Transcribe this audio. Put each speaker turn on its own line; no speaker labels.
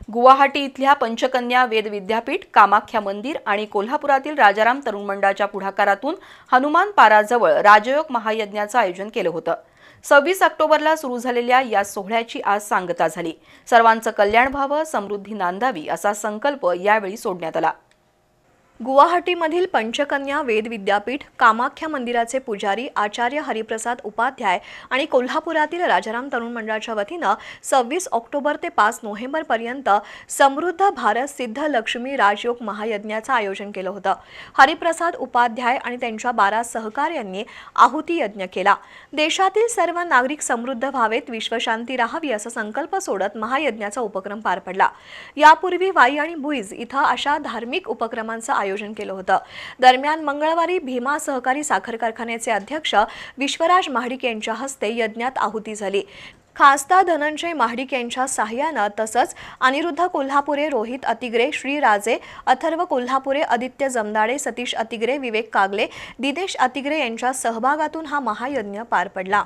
गुवाहाटी इथल्या पंचकन्या वेद विद्यापीठ, कामाख्या मंदिर आणि कोल्हापुरातील राजाराम तरुण मंडळाच्या पुढाकारातून हनुमान पाराजवळ राजयोग महायज्ञाचं आयोजन केलं होतं। 26 ऑक्टोबरला सुरू झालेल्या या सोहळ्याची आज सांगता झाली। सर्वांचं कल्याण व्हावं, समृद्धी नांदावी असा संकल्प यावेळी सोडण्यात आला।
गुवाहाटीमधील पंचकन्या वेद विद्यापीठ, कामाख्या मंदिराचे पुजारी आचार्य हरिप्रसाद उपाध्याय आणि कोल्हापुरातील राजाराम तरुण मंडळाच्या वतीनं 26 ऑक्टोबर ते 5 नोव्हेंबर पर्यंत समृद्ध भारत सिद्ध लक्ष्मी राजयोग महायज्ञाचं आयोजन केलं होतं। हरिप्रसाद उपाध्याय आणि त्यांच्या 12 सहकार्यांनी आहुती यज्ञ केला। देशातील सर्व नागरिक समृद्ध व्हावेत, विश्वशांती राहावी असा संकल्प सोडत महायज्ञाचा उपक्रम पार पडला। यापूर्वी वाई आणि भुईज इथं अशा धार्मिक उपक्रमांचं आयोजन केलं होतं। दरम्यान मंगळवारी भीमा सहकारी साखर कारखान्याचे अध्यक्ष विश्वराज महाडिक यांच्या हस्ते यज्ञात आहुती झाली। खासदार धनंजय महाडिक यांच्या साहाय्यानं तसंच अनिरुद्ध कोल्हापुरे, रोहित अतिग्रे, श्री राजे, अथर्व कोल्हापुरे, आदित्य जमदाडे, सतीश अतिग्रे, विवेक कागले, दिनेश अतिग्रे यांच्या सहभागातून हा महायज्ञ पार पडला।